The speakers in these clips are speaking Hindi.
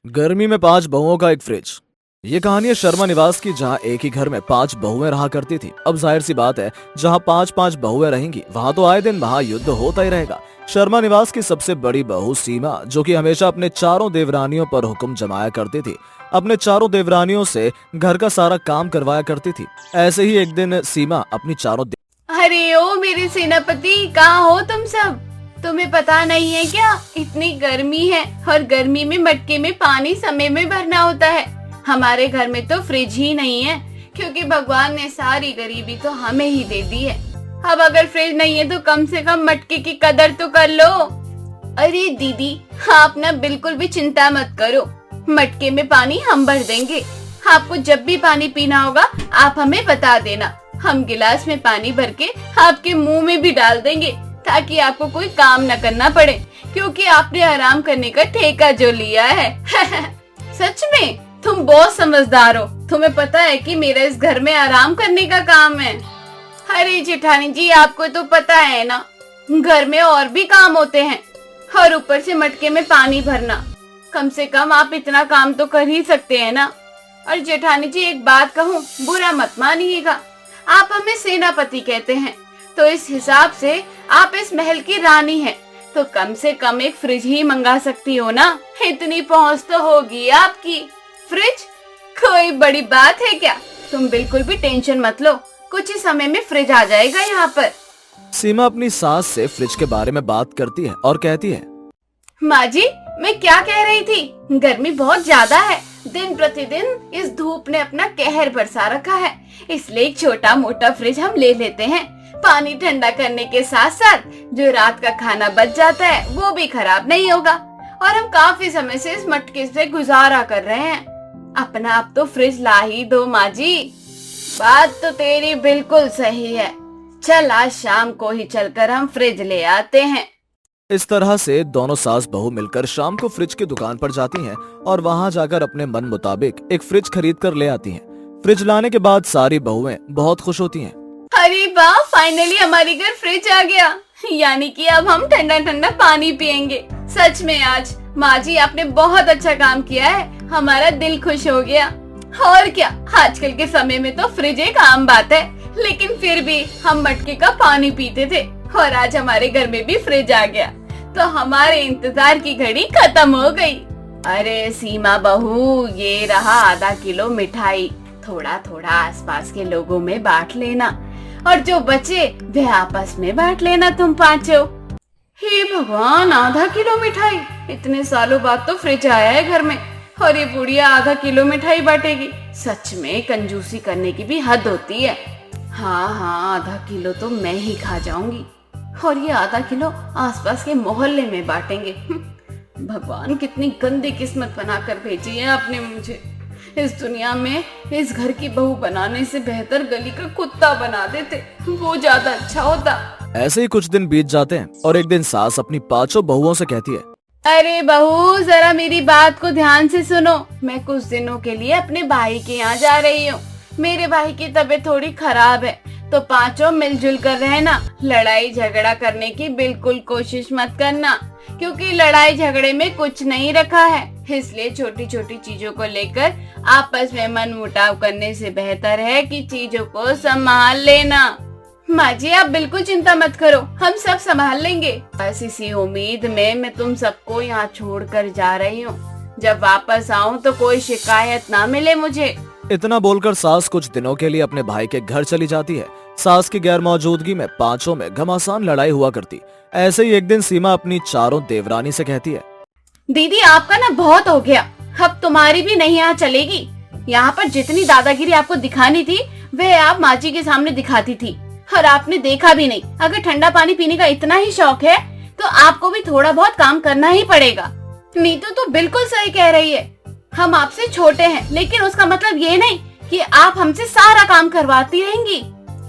गर्मी में 5 बहुओं का एक फ्रिज। ये कहानी है शर्मा निवास की, जहाँ एक ही घर में 5 बहुएं रहा करती थी। अब जाहिर सी बात है, जहाँ 5-5 बहुएं रहेंगी वहाँ तो आए दिन महायुद्ध होता ही रहेगा। शर्मा निवास की सबसे बड़ी बहू सीमा, जो कि हमेशा अपने चारों देवरानियों पर हुक्म जमाया करती थी, अपने चारों देवरानियों से घर का सारा काम करवाया करती थी। ऐसे ही एक दिन सीमा अपनी चारों अरे ओ मेरे सेनापति, कहाँ हो तुम सब? तुम्हें पता नहीं है क्या, इतनी गर्मी है और गर्मी में मटके में पानी समय में भरना होता है। हमारे घर में तो फ्रिज ही नहीं है, क्योंकि भगवान ने सारी गरीबी तो हमें ही दे दी है। अब अगर फ्रिज नहीं है तो कम से कम मटके की कदर तो कर लो। अरे दीदी, आप ना बिल्कुल भी चिंता मत करो, मटके में पानी हम भर देंगे। आपको जब भी पानी पीना होगा आप हमें बता देना, हम गिलास में पानी भर के आपके मुंह में भी डाल देंगे, ताकि आपको कोई काम न करना पड़े, क्योंकि आपने आराम करने का ठेका जो लिया है। सच में तुम बहुत समझदार हो, तुम्हें पता है कि मेरा इस घर में आराम करने का काम है। अरे जेठानी जी, आपको तो पता है ना, घर में और भी काम होते हैं, और ऊपर से मटके में पानी भरना। कम से कम आप इतना काम तो कर ही सकते हैं ना। और जेठानी जी, एक बात कहूँ, बुरा मत मानिएगा, आप हमें सेनापति कहते हैं, तो इस हिसाब से आप इस महल की रानी हैं, तो कम से कम एक फ्रिज ही मंगा सकती हो ना। इतनी पहुँच तो होगी आपकी। फ्रिज कोई बड़ी बात है क्या? तुम बिल्कुल भी टेंशन मत लो, कुछ ही समय में फ्रिज आ जाएगा यहाँ पर। सीमा अपनी सास से फ्रिज के बारे में बात करती है और कहती है, माँ जी, मैं क्या कह रही थी, गर्मी बहुत ज्यादा है, दिन प्रतिदिन इस धूप ने अपना कहर बरसा रखा है, इसलिए एक छोटा मोटा फ्रिज हम ले लेते हैं। पानी ठंडा करने के साथ साथ जो रात का खाना बच जाता है वो भी खराब नहीं होगा, और हम काफी समय से इस मटके से गुजारा कर रहे हैं। अपना आप तो फ्रिज ला ही दो माँ जी। बात तो तेरी बिल्कुल सही है, चल आज शाम को ही चलकर हम फ्रिज ले आते हैं। इस तरह से दोनों सास बहू मिलकर शाम को फ्रिज की दुकान पर जाती हैं और वहां जाकर अपने मन मुताबिक एक फ्रिज खरीद कर ले आती हैं। फ्रिज लाने के बाद सारी बहुएं बहुत खुश होती हैं। अरे वाह, फाइनली हमारे घर फ्रिज आ गया, यानी कि अब हम ठंडा ठंडा पानी पियेंगे। सच में आज माँ जी आपने बहुत अच्छा काम किया है, हमारा दिल खुश हो गया। और क्या, आजकल के समय में तो फ्रिज एक आम बात है, लेकिन फिर भी हम मटके का पानी पीते थे, और आज हमारे घर में भी फ्रिज आ गया, तो हमारे इंतजार की घड़ी खत्म हो गई। अरे सीमा बहू, ये रहा आधा किलो मिठाई, थोड़ा थोड़ा आसपास के लोगों में बांट लेना, और जो बचे वे आपस में बांट लेना तुम पांचों। हे भगवान, आधा किलो मिठाई! इतने सालों बाद तो फ्रिज आया है घर में, और ये बुढ़िया आधा किलो मिठाई बांटेगी। सच में कंजूसी करने की भी हद होती है। हाँ हाँ, आधा किलो तो मैं ही खा जाऊंगी, और ये आधा किलो आसपास के मोहल्ले में बांटेंगे। भगवान, कितनी गंदी किस्मत बनाकर भेजी है आपने मुझे। इस दुनिया में इस घर की बहू बनाने से बेहतर गली का कुत्ता बना देते, वो ज्यादा अच्छा होता। ऐसे ही कुछ दिन बीत जाते हैं और एक दिन सास अपनी 5 बहुओं से कहती है, अरे बहू, जरा मेरी बात को ध्यान से सुनो, मैं कुछ दिनों के लिए अपने भाई के यहाँ जा रही हूँ। मेरे भाई की तबीयत थोड़ी खराब है, तो पांचों मिलजुल कर रहना। लड़ाई झगड़ा करने की बिल्कुल कोशिश मत करना, क्योंकि लड़ाई झगड़े में कुछ नहीं रखा है, इसलिए छोटी छोटी चीजों को लेकर आपस में मन मुटाव करने से बेहतर है कि चीजों को संभाल लेना। माँ जी, आप बिल्कुल चिंता मत करो, हम सब संभाल लेंगे। बस इसी उम्मीद में मैं तुम सबको यहाँ छोड़कर जा रही हूँ, जब वापस आऊँ तो कोई शिकायत ना मिले मुझे। इतना बोलकर सास कुछ दिनों के लिए अपने भाई के घर चली जाती है। सास की गैर मौजूदगी में पांचों में घमासान लड़ाई हुआ करती। ऐसे ही एक दिन सीमा अपनी चारों देवरानी से कहती है, दीदी आपका ना बहुत हो गया, अब तुम्हारी भी नहीं यहाँ चलेगी। यहाँ पर जितनी दादागिरी आपको दिखानी थी वह आप माँ जी के सामने दिखाती थी, और आपने देखा भी नहीं। अगर ठंडा पानी पीने का इतना ही शौक है तो आपको भी थोड़ा बहुत काम करना ही पड़ेगा। नीतू तो बिल्कुल सही कह रही है, हम आपसे छोटे हैं, लेकिन उसका मतलब ये नहीं कि आप हमसे सारा काम करवाती रहेंगी।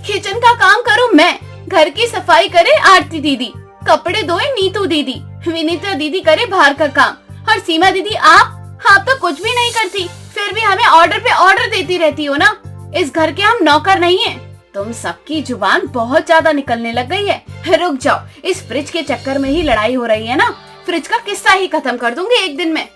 किचन का काम करूँ मैं, घर की सफाई करे आरती दीदी, कपड़े धोए नीतू दीदी, विनीता दीदी करे बाहर का काम, और सीमा दीदी आप तो कुछ भी नहीं करती, फिर भी हमें ऑर्डर पे ऑर्डर देती रहती हो ना। इस घर के हम नौकर नहीं हैं। तुम सबकी जुबान बहुत ज्यादा निकलने लग गई है। रुक जाओ, इस फ्रिज के चक्कर में ही लड़ाई हो रही है ना, फ्रिज का किस्सा ही खत्म कर दूंगी एक दिन में।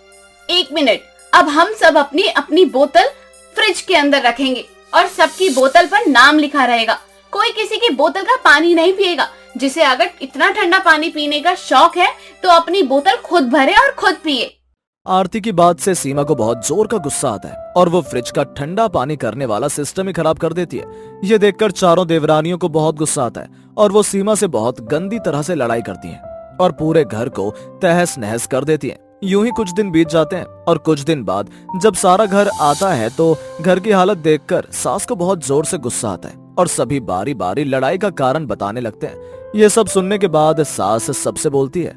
एक मिनट, अब हम सब अपनी अपनी बोतल फ्रिज के अंदर रखेंगे और सबकी बोतल पर नाम लिखा रहेगा। कोई किसी की बोतल का पानी नहीं पिएगा। जिसे अगर इतना ठंडा पानी पीने का शौक है तो अपनी बोतल खुद भरे और खुद पिए। आरती की बात से सीमा को बहुत जोर का गुस्सा आता है और वो फ्रिज का ठंडा पानी करने वाला सिस्टम ही खराब कर देती है। ये देखकर चारों देवरानियों को बहुत गुस्सा आता है और वो सीमा से बहुत गंदी तरह से लड़ाई करती हैं और पूरे घर को तहस नहस कर देती हैं। यूं ही कुछ दिन बीत जाते हैं और कुछ दिन बाद जब सारा घर आता है तो घर की हालत देखकर सास को बहुत जोर से गुस्सा आता है और सभी बारी बारी लड़ाई का कारण बताने लगते हैं। ये सब सुनने के बाद सास सबसे बोलती है,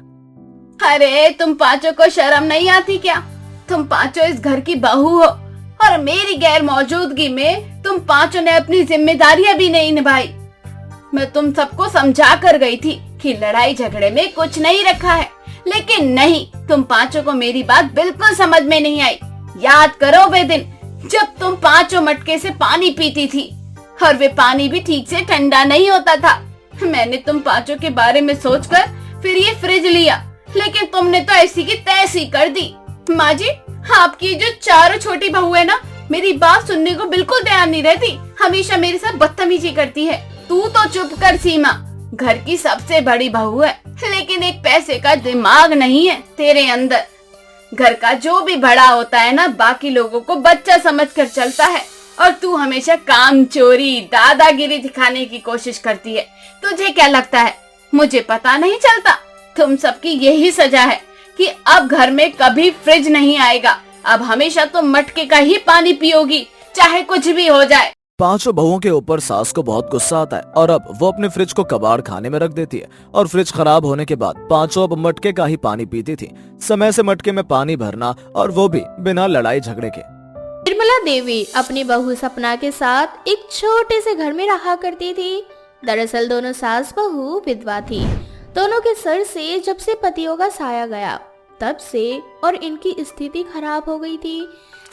अरे तुम पांचों को शर्म नहीं आती क्या? तुम पांचों इस घर की बहू हो और मेरी गैर मौजूदगी में तुम पांचों ने अपनी जिम्मेदारियां भी नहीं निभाई। मैं तुम सबको समझा कर गई थी कि लड़ाई झगड़े में कुछ नहीं रखा है, लेकिन नहीं, तुम पांचों को मेरी बात बिल्कुल समझ में नहीं आई। याद करो वे दिन जब तुम पांचों मटके से पानी पीती थी और वे पानी भी ठीक से ठंडा नहीं होता था। मैंने तुम पांचों के बारे में सोचकर फिर ये फ्रिज लिया, लेकिन तुमने तो ऐसी की तैसी कर दी। माँ जी, आपकी जो चारों छोटी बहू है ना, मेरी बात सुनने को बिल्कुल तैयार नहीं रहती, हमेशा मेरे साथ बदतमीजी करती है। तू तो चुप कर सीमा, घर की सबसे बड़ी बहू है, लेकिन एक पैसे का दिमाग नहीं है तेरे अंदर। घर का जो भी बड़ा होता है ना, बाकी लोगों को बच्चा समझकर चलता है और तू हमेशा काम चोरी दादागिरी दिखाने की कोशिश करती है। तुझे क्या लगता है मुझे पता नहीं चलता? तुम सबकी यही सजा है कि अब घर में कभी फ्रिज नहीं आएगा। अब हमेशा तुम मटके का ही पानी पियोगी, चाहे कुछ भी हो जाए। पांचों बहुओं के ऊपर सास को बहुत गुस्सा आता है और अब वो अपने फ्रिज को कबाड़ खाने में रख देती है और फ्रिज खराब होने के बाद पांचों अब मटके का ही पानी पीती थी। समय से मटके में पानी भरना और वो भी बिना लड़ाई झगड़े के। निर्मला देवी अपनी बहू सपना के साथ एक छोटे से घर में रहा करती थी। दरअसल दोनों सास बहू विधवा थी। दोनों के सर से जब से पतियों का साया गया तब से और इनकी स्थिति खराब हो गई थी।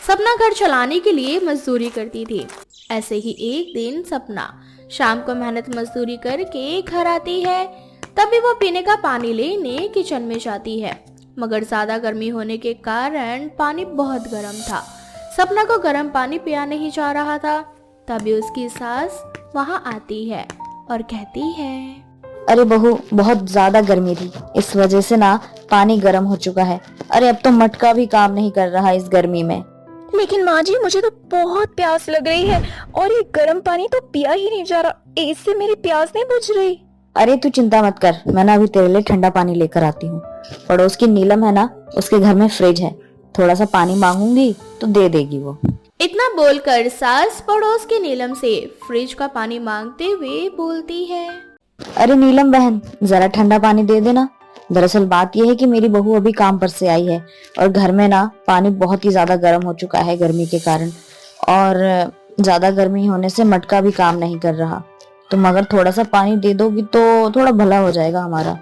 सपना घर चलाने के लिए मजदूरी करती थी। ऐसे ही एक दिन सपना शाम को मेहनत मजदूरी करके घर आती है। तभी वो पीने का पानी लेने किचन में जाती है, मगर ज्यादा गर्मी होने के कारण पानी बहुत गर्म था। सपना को गर्म पानी पिया नहीं जा रहा था। तभी उसकी सास वहां आती है और कहती है, अरे बहू, बहुत ज्यादा गर्मी थी, इस वजह से ना पानी गर्म हो चुका है। अरे अब तो मटका भी काम नहीं कर रहा इस गर्मी में। लेकिन माँ जी, मुझे तो बहुत प्यास लग रही है और ये गर्म पानी तो पिया ही नहीं जा रहा। इससे मेरी प्यास नहीं बुझ रही। अरे तू चिंता मत कर, मैं ना अभी तेरे लिए ठंडा पानी लेकर आती हूँ। पड़ोस की नीलम है ना, उसके घर में फ्रिज है, थोड़ा सा पानी मांगूंगी तो दे देगी वो। इतना बोलकर सास पड़ोस की नीलम से फ्रिज का पानी मांगते हुए बोलती है, अरे नीलम बहन, जरा ठंडा पानी दे देना। दरअसल बात यह है कि मेरी बहू अभी काम पर से आई है और घर में ना पानी बहुत ही ज्यादा गर्म हो चुका है गर्मी के कारण, और ज्यादा गर्मी होने से मटका भी काम नहीं कर रहा। तुम अगर थोड़ा सा पानी दे दोगी तो थोड़ा भला हो जाएगा हमारा।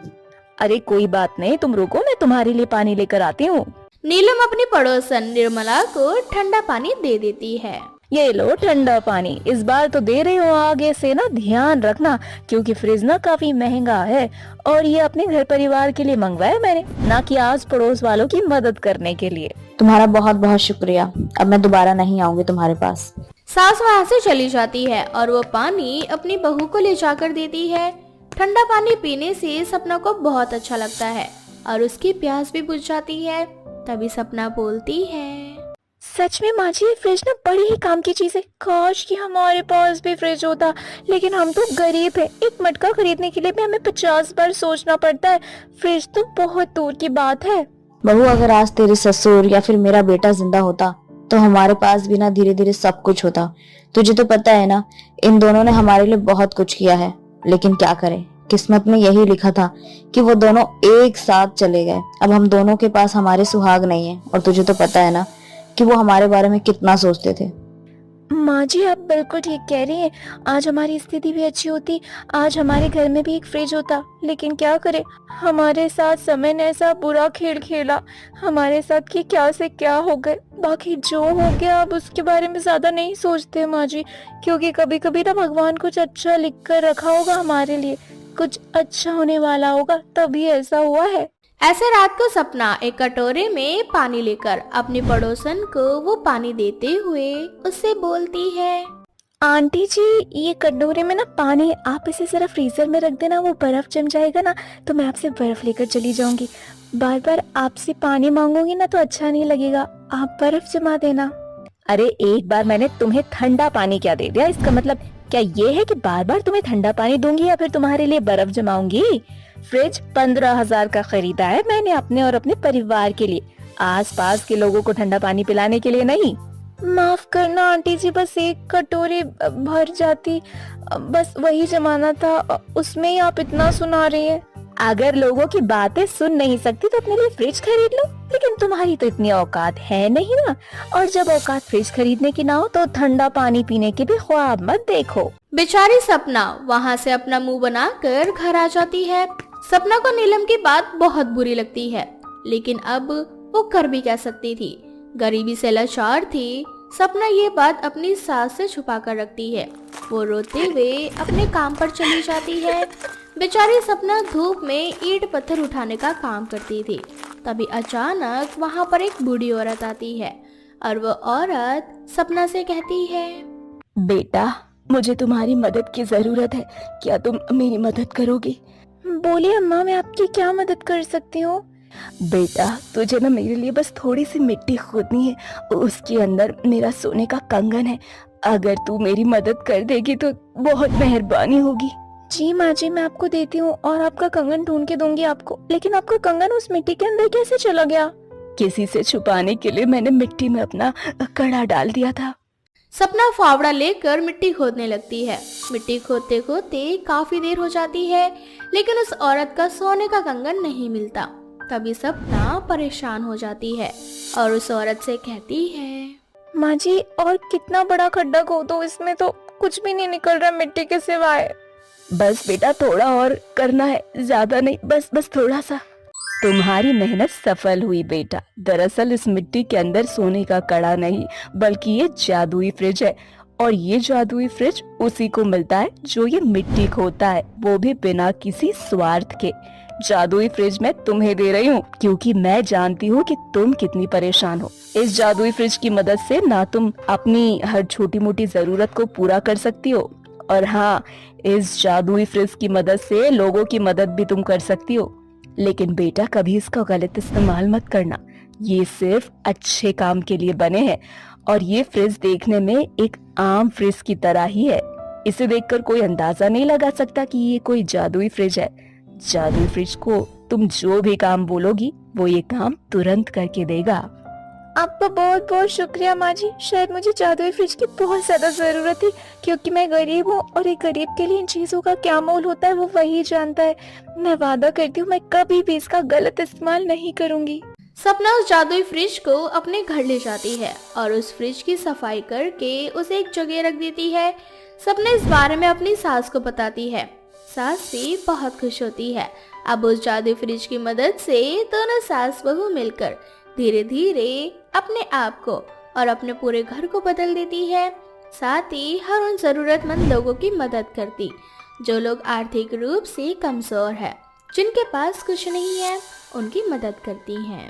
अरे कोई बात नहीं, तुम रुको, मैं तुम्हारे लिए पानी लेकर आती हूँ। नीलम अपनी पड़ोसन निर्मला को ठंडा पानी दे देती है। ये लो ठंडा पानी, इस बार तो दे रही हूँ, आगे से ना ध्यान रखना, क्योंकि फ्रिज ना काफी महंगा है और ये अपने घर परिवार के लिए मंगवाया मैंने, ना कि आस पड़ोस वालों की मदद करने के लिए। तुम्हारा बहुत बहुत शुक्रिया, अब मैं दोबारा नहीं आऊंगी तुम्हारे पास। सास वहाँ से चली जाती है और वो पानी अपनी बहू को ले जाकर देती है। ठंडा पानी पीने से सपना को बहुत अच्छा लगता है और उसकी प्यास भी बुझ जाती है। तभी सपना बोलती है, सच में माँ जी, ये फ्रिज ना बड़ी ही काम की चीज है। काश कि हमारे पास भी फ्रिज होता, लेकिन हम तो गरीब है। एक मटका खरीदने के लिए भी हमें 50 बार सोचना पड़ता है। फ्रिज तो बहुत दूर की बात है। बहू, अगर आज तेरे ससुर या फिर मेरा बेटा जिंदा होता तो हमारे पास भी ना धीरे धीरे सब कुछ होता। तुझे तो पता है ना, इन दोनों ने हमारे लिए बहुत कुछ किया है, लेकिन क्या करें, किस्मत में यही लिखा था कि वो दोनों एक साथ चले गए। अब हम दोनों के पास हमारे सुहाग नहीं है, और तुझे तो पता है ना कि वो हमारे बारे में कितना सोचते थे। माँ जी, आप बिल्कुल ठीक कह रही हैं। आज हमारी स्थिति भी अच्छी होती, आज हमारे घर में भी एक फ्रिज होता, लेकिन क्या करें, हमारे साथ समय ने ऐसा बुरा खेल खेला। हमारे साथ कि क्या से क्या हो गए। बाकी जो हो गया अब उसके बारे में ज्यादा नहीं सोचते माँ जी, क्योंकि कभी कभी ना भगवान कुछ अच्छा लिख कर रखा होगा हमारे लिए, कुछ अच्छा होने वाला होगा, तभी ऐसा हुआ है। ऐसे रात को सपना एक कटोरे में पानी लेकर अपनी पड़ोसन को वो पानी देते हुए उससे बोलती है। आंटी जी, ये कटोरे में ना पानी, आप इसे जरा फ्रीजर में रख देना, वो बर्फ जम जाएगा ना तो मैं आपसे बर्फ लेकर चली जाऊंगी। बार बार आपसे पानी मांगूंगी ना तो अच्छा नहीं लगेगा, आप बर्फ जमा देना। अरे एक बार मैंने तुम्हें ठंडा पानी क्या दे दिया, इसका मतलब क्या ये है कि बार बार तुम्हें ठंडा पानी दूंगी या फिर तुम्हारे लिए बर्फ जमाऊंगी? फ्रिज 15,000 का खरीदा है मैंने अपने और अपने परिवार के लिए, आसपास के लोगों को ठंडा पानी पिलाने के लिए नहीं। माफ करना आंटी जी, बस एक कटोरे भर जाती, बस वही जमाना था, उसमें ही आप इतना सुना रही हैं। अगर लोगों की बातें सुन नहीं सकती तो अपने लिए फ्रिज खरीद लो, लेकिन तुम्हारी तो इतनी औकात है नहीं ना। और जब औकात फ्रिज खरीदने की ना हो तो ठंडा पानी पीने के भी ख्वाब मत देखो। बेचारी सपना वहाँ से अपना मुंह बनाकर घर आ जाती है। सपना को नीलम की बात बहुत बुरी लगती है, लेकिन अब वो कर भी क्या सकती थी। गरीबी से लाचार थी। सपना ये बात अपनी सास से छुपा कर रखती है। वो रोते हुए अपने काम पर चली जाती है। बेचारी सपना धूप में ईंट पत्थर उठाने का काम करती थी। तभी अचानक वहाँ पर एक बूढ़ी औरत आती है और वो औरत सपना से कहती है, बेटा, मुझे तुम्हारी मदद की जरूरत है, क्या तुम मेरी मदद करोगी? बोलिए अम्मा, मैं आपकी क्या मदद कर सकती हूँ? बेटा, तुझे ना मेरे लिए बस थोड़ी सी मिट्टी खोदनी है, उसके अंदर मेरा सोने का कंगन है, अगर तू मेरी मदद कर देगी तो बहुत मेहरबानी होगी। जी माँ जी, मैं आपको देती हूँ और आपका कंगन ढूंढ के दूंगी आपको, लेकिन आपका कंगन उस मिट्टी के अंदर कैसे चला गया? किसी से छुपाने के लिए मैंने मिट्टी में अपना कड़ा डाल दिया था। सपना फावड़ा लेकर मिट्टी खोदने लगती है। मिट्टी खोदते खोदते काफी देर हो जाती है, लेकिन उस औरत का सोने का कंगन नहीं मिलता। तभी सपना परेशान हो जाती है और उस औरत से कहती है, माँ जी, और कितना बड़ा खड्डा खोदो, इसमें तो कुछ भी नहीं निकल रहा मिट्टी के सिवाय। बस बेटा, थोड़ा और करना है, ज्यादा नहीं, बस थोड़ा सा। तुम्हारी मेहनत सफल हुई बेटा। दरअसल इस मिट्टी के अंदर सोने का कड़ा नहीं, बल्कि ये जादुई फ्रिज है, और ये जादुई फ्रिज उसी को मिलता है जो ये मिट्टी खोदता है, वो भी बिना किसी स्वार्थ के। जादुई फ्रिज मैं तुम्हें दे रही हूँ क्योंकि मैं जानती हूँ कि तुम कितनी परेशान हो। इस जादुई फ्रिज की मदद से ना तुम अपनी हर छोटी मोटी जरूरत को पूरा कर सकती हो, और हाँ, इस जादुई फ्रिज की मदद से लोगों की मदद भी तुम कर सकती हो। लेकिन बेटा, कभी इसका गलत इस्तेमाल मत करना, ये सिर्फ अच्छे काम के लिए बने हैं, और ये फ्रिज देखने में एक आम फ्रिज की तरह ही है। इसे देखकर कोई अंदाजा नहीं लगा सकता कि ये कोई जादुई फ्रिज है। जादुई फ्रिज को तुम जो भी काम बोलोगी वो ये काम तुरंत करके देगा। आपका बहुत बहुत शुक्रिया माँ जी, शायद मुझे जादुई फ्रिज की बहुत ज्यादा जरूरत थी, क्योंकि मैं गरीब हूँ और एक गरीब के लिए इन चीजों का क्या मोल होता है वो वही जानता है। मैं वादा करती हूँ मैं कभी भी इसका गलत इस्तेमाल नहीं करूँगी। सपना उस जादुई फ्रिज को अपने घर ले जाती है और उस फ्रिज की सफाई करके उसे एक जगह रख देती है। सपना इस बारे में अपनी सास को बताती है। सास भी बहुत खुश होती है। अब उस जादुई फ्रिज की मदद से दोनों सास बहू मिलकर धीरे धीरे अपने आप को और अपने पूरे घर को बदल देती है। साथ ही हर उन जरूरतमंद लोगों की मदद करती जो लोग आर्थिक रूप से कमजोर है, जिनके पास कुछ नहीं है, उनकी मदद करती हैं।